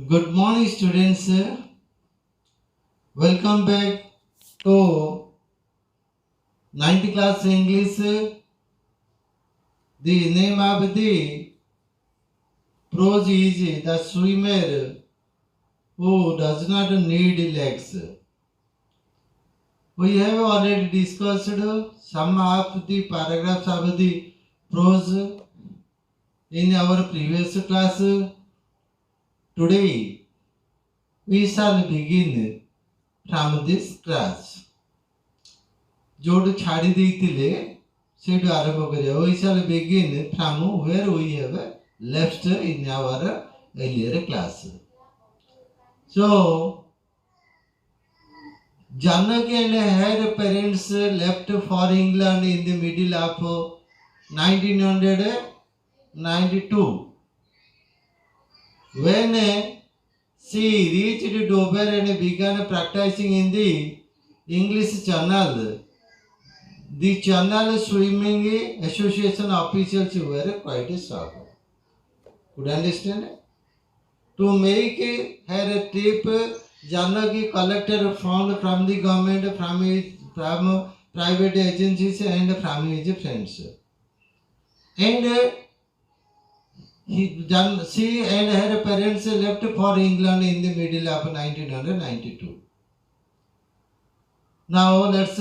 Good morning, students. Welcome back to 9th class English. The name of the prose is the swimmer who does not need legs. We have already discussed some of the paragraphs of the prose in our previous class. Today, we shall begin from this class. जोड़ छाड़ी देइतिले सेटु आरंभ करिया we shall begin from where we have left in our earlier class. So Janaki and her parents left for England in the middle of 1992. When she reached Dover and began practicing in the English Channel, the Channel Swimming Association officials were quite shocked. Could you understand? To make her trip, Janaki collected funds from the government, from private agencies, and from his friends. And she and her parents left for England in the middle of 1992. Now let's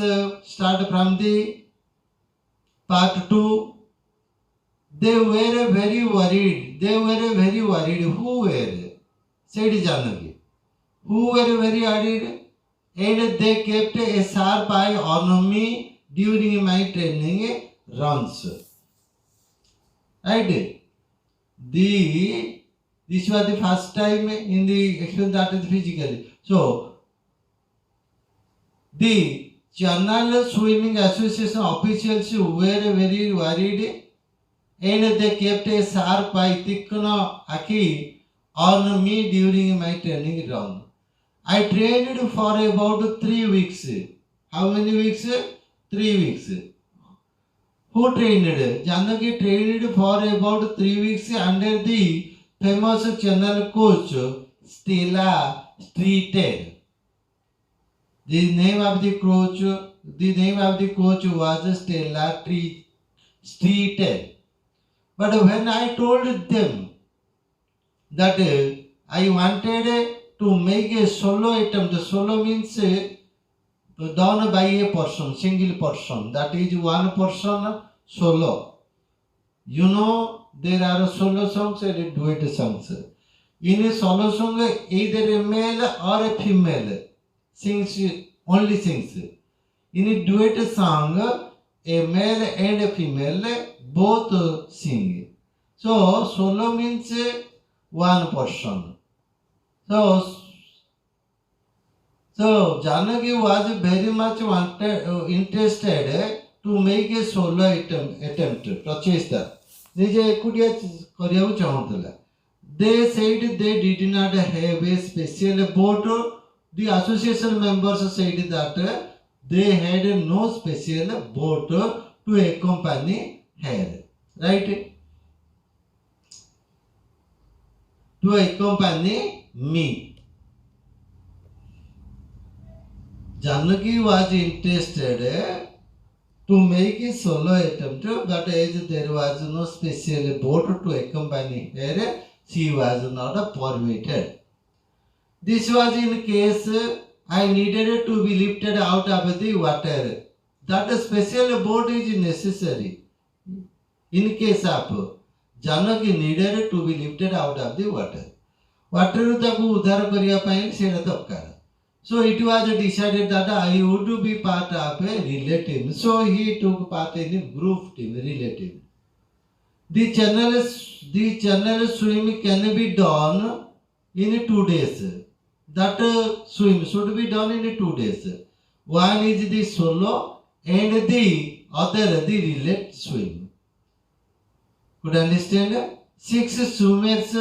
start from the part 2. They were very worried. Who were? Said Janaki. Who were very worried? And they kept a sharp eye on me during my training runs. Right? This was the first time in the experience that is physically. So, the Channel Swimming Association officials were very worried and they kept a sharp eye, thickna aki on me during my training run. I trained for about 3 weeks. How many weeks? 3 weeks. Who trained? Janaki trained for about 3 weeks under the famous channel coach Stella Streeter. The name of the coach was Stella Streeter. But when I told them that I wanted to make a solo attempt, solo means done by a person, single person. That is one person solo. You know there are solo songs and duet songs. In a solo song, either a male or a female only sings. In a duet song, a male and a female both sing. So solo means one person. So Janaki was very much interested to make a solo attempt. Prachesta. They said they did not have a special boat. The association members said that they had no special boat to accompany her. Right? To accompany me. Janaki was interested to make a solo attempt, but as there was no special boat to accompany her, she was not permitted. This was in case I needed to be lifted out of the water. That special boat is necessary. In case of Janaki needed to be lifted out of the water. Water taku udhar kariya pai seta dakar. So it was decided that I would be part of a relay team. So he took part in a group team, relay team. The channel swim can be done in 2 days. That swim should be done in 2 days. One is the solo and the other the relay swim. Could you understand? 6 swimmers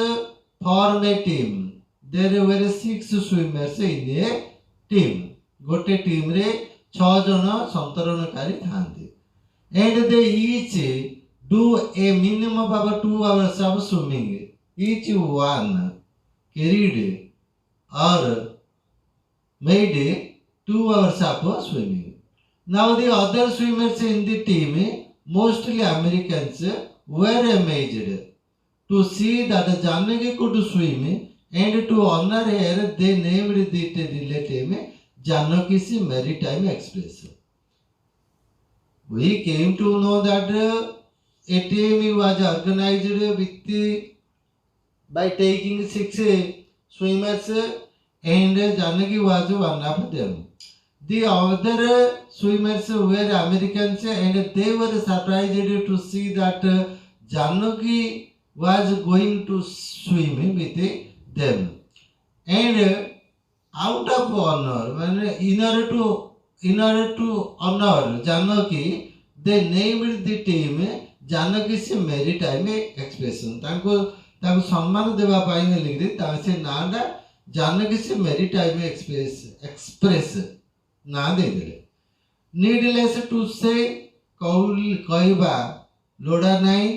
form a team. There were 6 swimmers in a team. Gote team re 6 jana santaranakari thandi. And they each do a minimum of 2 hours of swimming. Each one carried or made 2 hours of swimming. Now the other swimmers in the team, mostly Americans, were amazed to see that Janaki could swim, and to honor her, they named the relay team Janaki's Maritime Express. We came to know that a team was organized by taking 6 swimmers, and Janaki was one of them. The other swimmers were Americans, and they were surprised to see that Janaki was going to swim with them. And out of honor, in order to honor Janaki, they named the team Janaki's Maritime Express. ତାଙ୍କୁ ସମ୍ମାନ ଦେବା ପାଇଁ ହେଲେ ସେ ନାଁଟା Janaki maritime express ନାଁ ଦେଇଦେଲେ। ନିଡଲେସ୍ two ସେ କହିବା ଲୋଡ଼ା ନାହିଁ।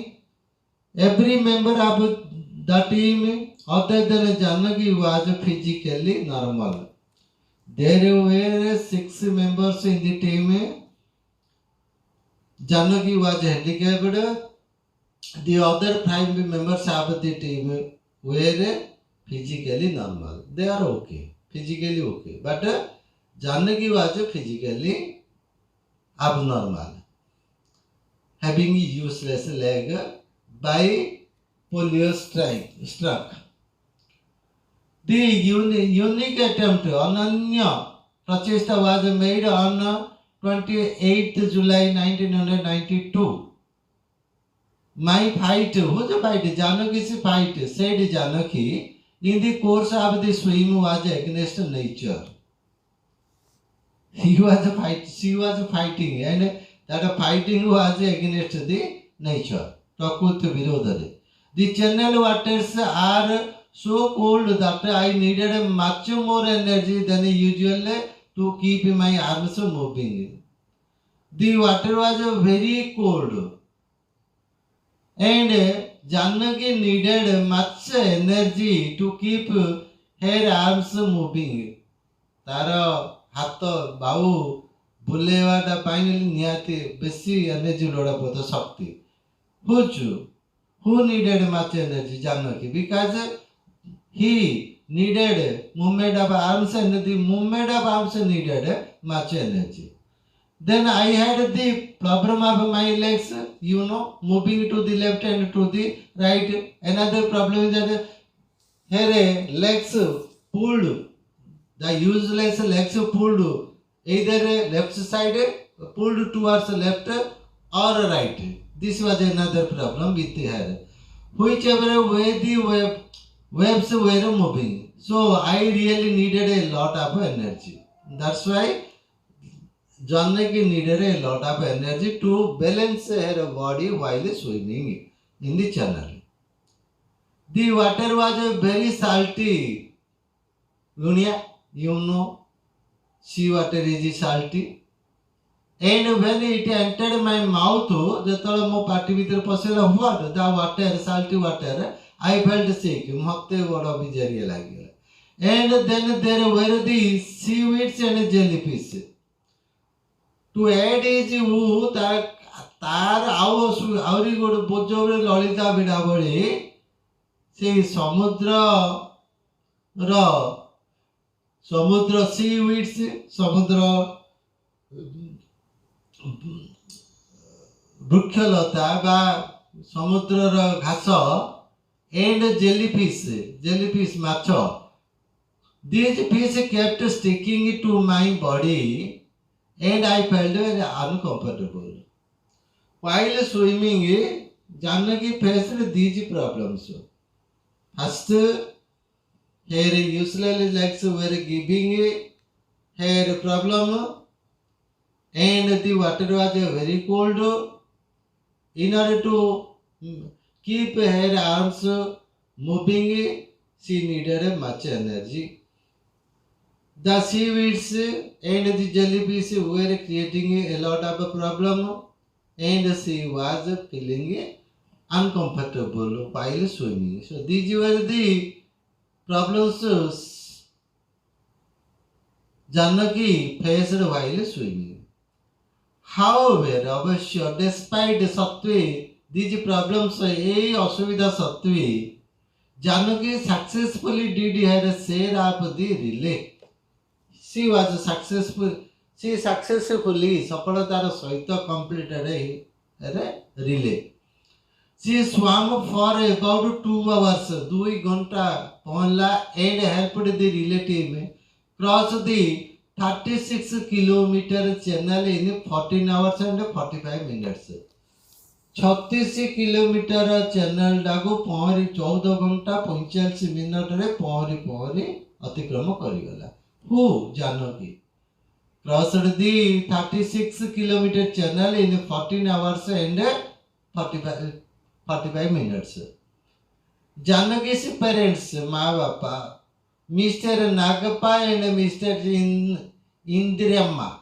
Every member of the team other than Janaki was physically normal. There were 6 members in the team. Janaki was handicapped. The other 5 members of the team were physically normal. They are okay, physically okay. But Janaki was physically abnormal, having useless leg by polio struck. The unique attempt, Ananya Prachesta, was made on 28th July 1992. My fight, whose fight? Janaki's fight, said Janaki, in the course of the swim was against nature. She was fighting, and that fighting was against the nature. Prakut Virodhare. The channel waters are so cold that I needed much more energy than usual to keep my arms moving. The water was very cold, and Janaki needed much energy to keep her arms moving. तार हाथ बाहु बुलेवाटा pine निहाती बेसी energy लोड़ा पड़ता शक्ति. Who needed much energy? Janaki, because he needed movement of arms, and the movement of arms needed much energy. Then I had the problem of my legs, moving to the left and to the right. Another problem is that her legs pulled, the useless legs pulled either left side, pulled towards left or right. This was another problem with her. Whichever way the waves were moving. So I really needed a lot of energy. That's why Janaki needed a lot of energy to balance her body while swimming in the channel. The water was very salty. Lunia, sea water is salty. And when it entered my mouth, the water, salty water, I felt sick. And then there were the seaweeds and jellyfish. To add is तार आउरी गोटे बोझ ललिता बिड़ा भली से समुद्र seaweeds समुद्र वृक्षलता बा समुद्र घास एंड जेलीफिश माछ. These fish kept sticking to my body and I felt very uncomfortable. While swimming, Janaki faced these problems. First, her useless legs were giving her problem, and the water was very cold. In order to keep her arms moving, she needed much energy. The seaweeds and the jellyfish were creating a lot of problem, and she was feeling uncomfortable while swimming. So these were the problems Janaki faced while swimming. However, अवश्य despite सत्वे these problems ए असुविधा सत्वे Janaki successfully did her share of the relay. She was successful. She successfully सफलतार सहित completed a relay. She swam for about 2 hours. 2 घंटा पहला and helped the relay team cross the 36 kilometer channel in 14 hours and 45 minutes. 36 kilometre channel टाको पहरी 14 घंटा 45 minute रे पहरी अतिक्रम करिगला. हु Janaki crossed the 36 kilometer channel in 14 hours and 45 minutes. Janaki's parents, माँ बापा, Mr. Nagappa and Mr. Indiramma.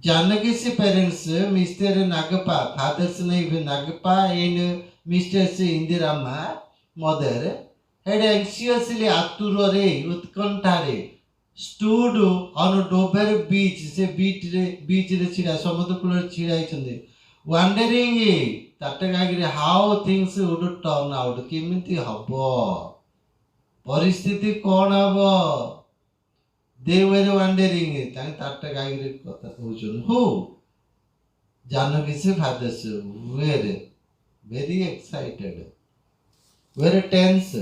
Janaki's parents, Mr. Nagappa, father's name Nagappa and Mr. Indiramma, mother, had anxiously aturore utkanthare stood on Dover beach. Se beach re chida samudra kula chida ichande. Wondering ତାଟକାଗିରି how things would turn out, କେମିତି ହବ, ପରିସ୍ଥିତି କ'ଣ ହବ. They were wondering. ତାଙ୍କ ତାଟକାଗିରି କଥା କହୁଛନ୍ତି. Who? Janaki's fathers were very excited, very tense.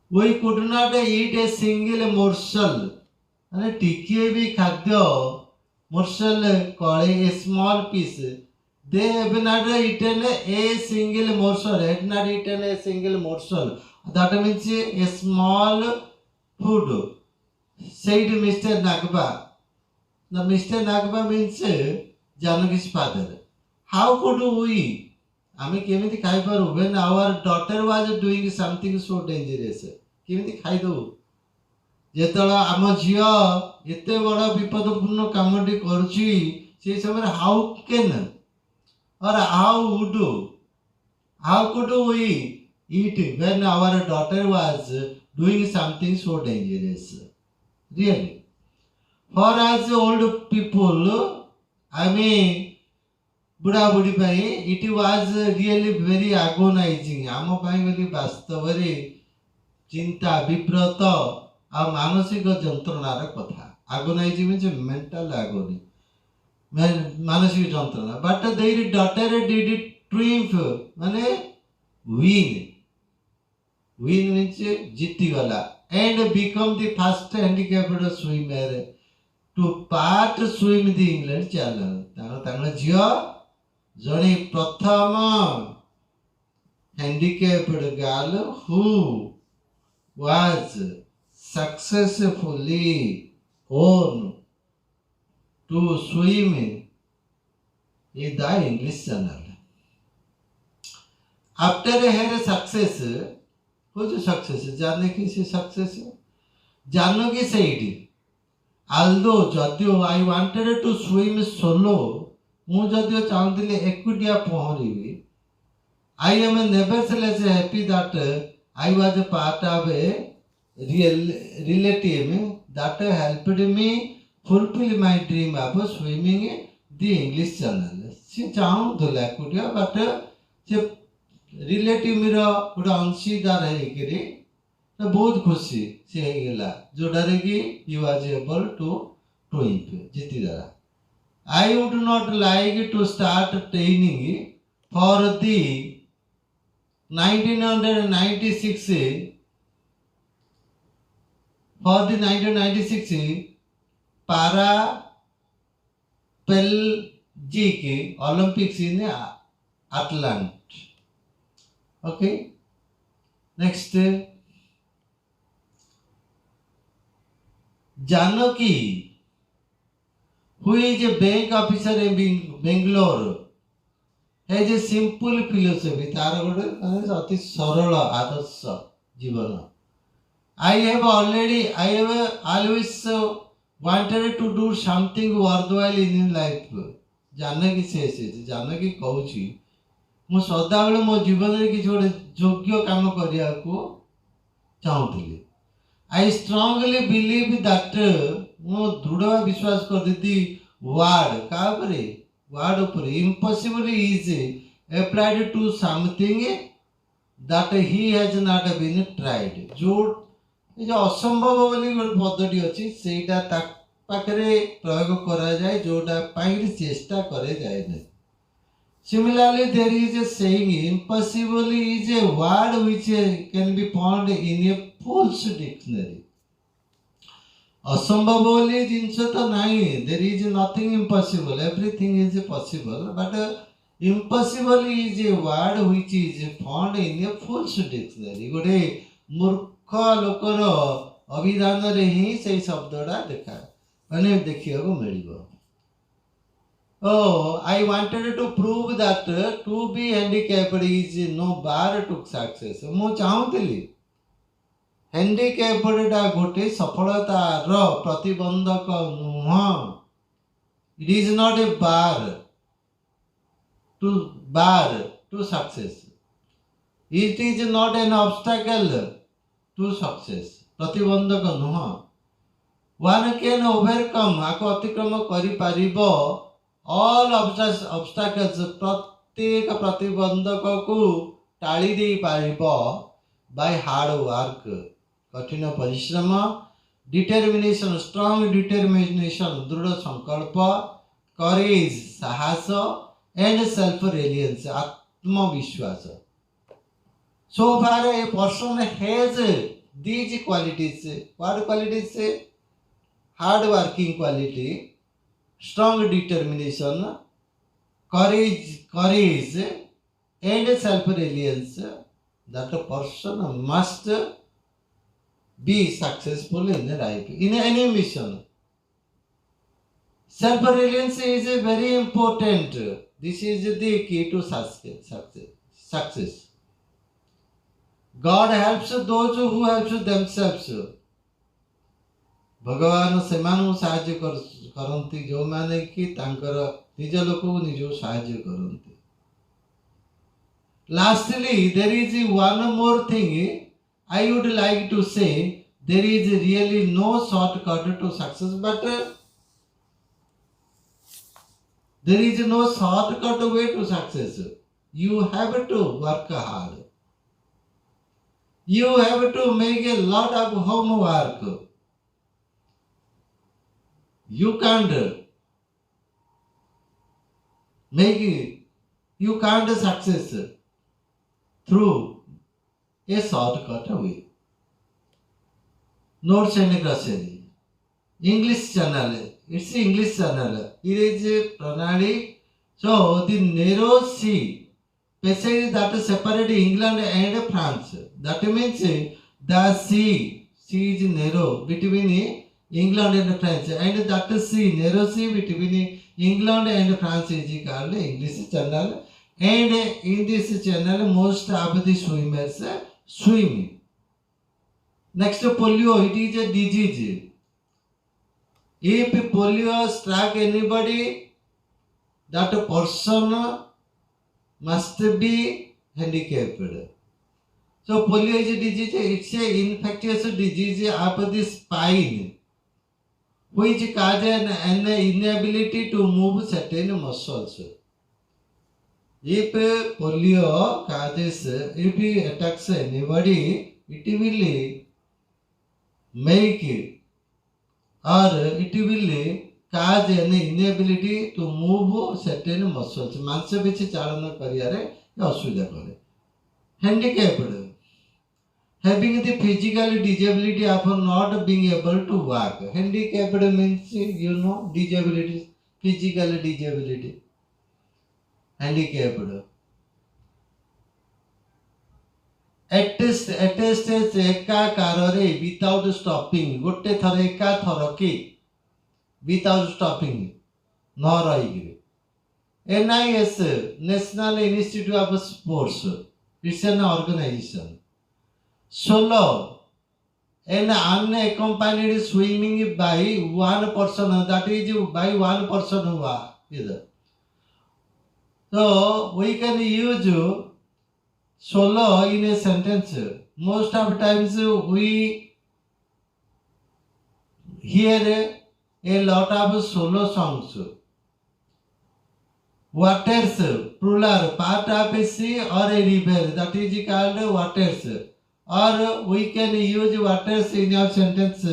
We could not eat a single morsel. ମାନେ ଟିକିଏ ବି ଖାଦ୍ୟ morsel କଳେ a small piece. They have not eaten a single morsel. Had not eaten a single morsel. That means a small food. Said Mr. Nagappa. Now Mr. Nagappa means Janaki's father. How could we? ଆମେ କେମିତି ଖାଇପାରୁ when our daughter was doing something so dangerous? କେମିତି ଖାଇଦବୁ? ଯେତେବେଳେ ଆମ ଝିଅ ଏତେ ବଡ଼ ବିପଦପୂର୍ଣ୍ଣ କାମଟି କରୁଛି সেই ସମୟରେ how can or how could we eat when our daughter was doing something so dangerous? Really, for us old people, I mean बुढ़ा बुढ़ी पाई it was really very agonizing. आम पाई बोली वास्तवरे चिंता विव्रत आ मानसिक जंत्रणार कथा. agonizing means mental agony, मानसिक जंत्रणा. But their daughter did triumph, माने win means जीती गला and become the first handicapped swimmer to part swim the England Channel. Tangla झियो जणे प्रथम handicapped girl who was successfully on to swim in the English Channel. After her success, who's success? Janaki's success. Janaki said, although Jadyo I wanted to swim solo, ମୁଁ ଯଦିଓ ଚାହୁଁଥିଲି ଏକୁଟିଆ ପହଁରିବି, I am nevertheless happy that I was a part of a relay team that helped me fulfill my dream of swimming the English Channel. ସେ ଚାହୁଁଥିଲା ଏକୁଟିଆ, but ସେ relay teamର ଗୋଟେ ଅଂଶୀଦାର ହେଇକିରି ବହୁତ ଖୁସି ସେ ହେଇଗଲା, ଯୋଉଟାରେ କି he was able to triumph, ଜିତିଦେଲା. I would not like to start training for the 1996 Paralympic Olympics in Atlanta. Okay, next, Janaki, who is a bank officer in Bangalore, has a simple philosophy. तार गोटे अति सरल आदर्श जीवन. I have always wanted to do something worthwhile in life. Janaki से जानकी कहूची ମୁଁ ସଦାବେଳେ ମୋ ଜୀବନରେ କିଛି ଗୋଟେ ଯୋଗ୍ୟ କାମ କରିବାକୁ ଚାହୁଁଥିଲି। I strongly believe that ମୁଁ ଦୃଢ଼ ବିଶ୍ୱାସ କରିଦି ୱାର୍ଡ କାହା ଉପରେ ୱାର୍ଡ ଉପରେ impossible is applied to something that he has not been tried। जो ଏ जो ଅସମ୍ଭବ ବୋଲି ଗୋଟେ ପଦଟି ଅଛି ସେଇଟା ତା ପାଖରେ ପ୍ରୟୋଗ କରାଯାଏ ଯୋଉଟା ପାଇଁ ଚେଷ୍ଟା କରାଯାଏ ନାହିଁ। Similarly, there is a saying, impossible is a word which can be found in a fool's dictionary। असंभव बोली जिनस तो नहीं, there is nothing impossible, everything is possible, but impossible is a word which is found in a fool's dictionary। गोटे मूर्ख लोकर अभिधान रे ही से शब्दटा देखा माने देखिया को मिलिबो। Oh, I wanted to prove that to be handicapped is no bar to success। ମୁଁ ଚାହୁଁଥିଲି handicapped गोटे सफलतार प्रतिबंधक नुह। It is not a bar to success। It is not an obstacle to success। प्रतिबंधक नुह। One can overcome आको अतिक्रम करि पारिबो all obstacles प्रत्येक प्रतिबंधक को टाली दे पारिबो by hard work कठिन परिश्रम, डिटरमिनेशन स्ट्रांग डिटरमिनेशन दृढ़ संकल्प, करेज साहस एंड सेल्फ रिलायंस आत्मविश्वास। So far a person has these qualities। What qualities? Hard working quality, strong determination, courage and self reliance। That a person must be successful in life in any mission। Self reliance is very important। This is the key to success। God helps those who help themselves। भगवान से साहाय्य करती जो माने कि तांकर निज लोक को निज साहाय्य करती। Lastly, there is one more thing I would like to say। There is really no shortcut to success, but there is no shortcut way to success। You have to work hard। You have to make a lot of homework। You can't success through a shortcut way। Notes and glossary English channel। It's English channel। It is a pranali। So the narrow sea passage that separate England and France। That means the sea is narrow between England and France, and that sea narrow sea between England and France is called English channel। And in this channel most of the swimmers swim। Next, polio, it is a disease। If polio struck anybody, that person must be handicapped। So polio is a disease, it's a infectious disease of the spine which causes an inability to move certain muscles। If polio causes, if it attacks anybody, it will make or it will cause an inability to move certain muscles। मांसपेशी चालन करियारे असुविधा करे। Handicapped, having the physical disability of not being able to walk। Handicapped means disability, physical disability। Handicapped attest एकाकारे without stopping गोटे थर एका थर के without stopping न रही। NIS National Institute of Sports, it's an organization। Solo, an unaccompanied swimming by one person, that is by one person either। So we can use solo in a sentence. Most of times we hear a lot of solo songs. Waters, plural, part of a sea or a river, that is called waters. Or we can use waters in our sentence.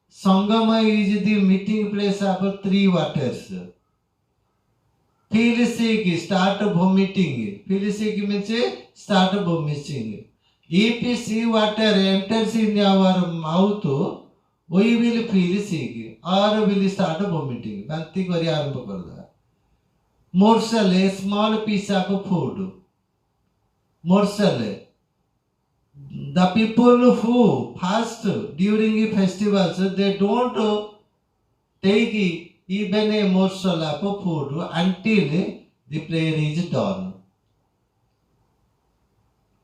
Sangama is the meeting place of three waters. Feel sick, start vomiting. Feel sick means start vomiting. If sea water enters in our mouth, we will feel sick or will start vomiting. Banti kari arambha karda. Morsel, a small piece of food. Morsel. The people who fast during festivals, they don't take even a morsel of food until the prayer is done.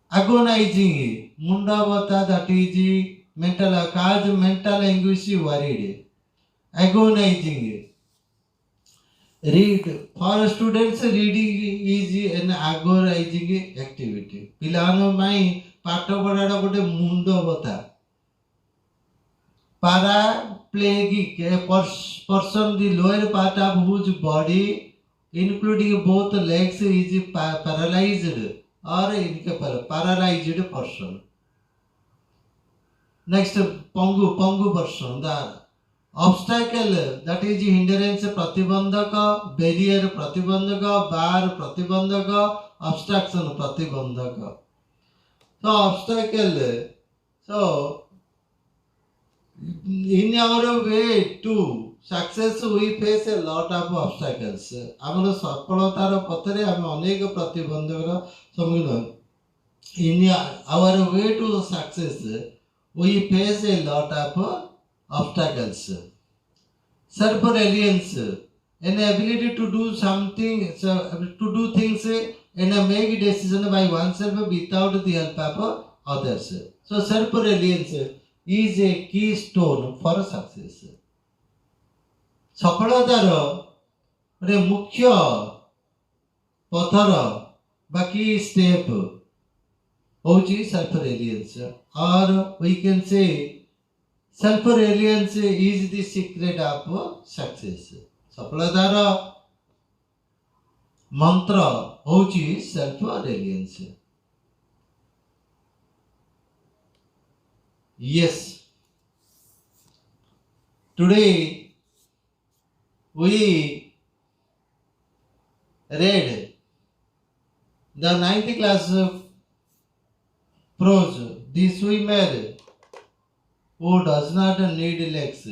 Agonizing, mundavata, that is mental cause mental anguish, worried. Agonizing. Read. For students, reading is an agonizing activity. Pilano mai pato padada gote mundo bata. Paraplegic, a person the lower part of whose body, including both legs, is paralyzed or incapable. Paralyzed person. Next, pongu person. The obstacle, that is hindrance pratibandhaka, barrier pratibandhaka, bar pratibandhaka, obstruction pratibandhaka. So obstacle. So in our way to success we face a lot of obstacles. ଆମର ସଫଳତାର ପଥରେ ଆମେ ଅନେକ ପ୍ରତିବନ୍ଧକର ସମ୍ମୁଖୀନ. In our way to success we face a lot of obstacles. Self-reliance, an ability to do something, to do things and make decision by oneself without the help of others. So self-reliance is a keystone for success. ସଫଳତାର ଗୋଟେ ମୁଖ୍ୟ ପଥର ବାକି step ହେଉଛି self-reliance, or we can say self-reliance is the secret of success. ସଫଳତାର ମନ୍ତ୍ର ହେଉଛି self-reliance. Yes, today we read the 9th class prose, The Swimmer Who Does Not Need Legs,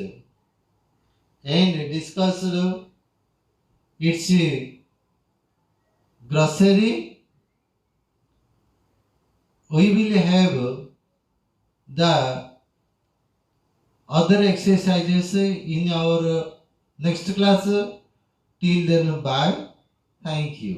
and discussed its glossary. We will have the other exercises in our next class. Till then, bye. Thank you.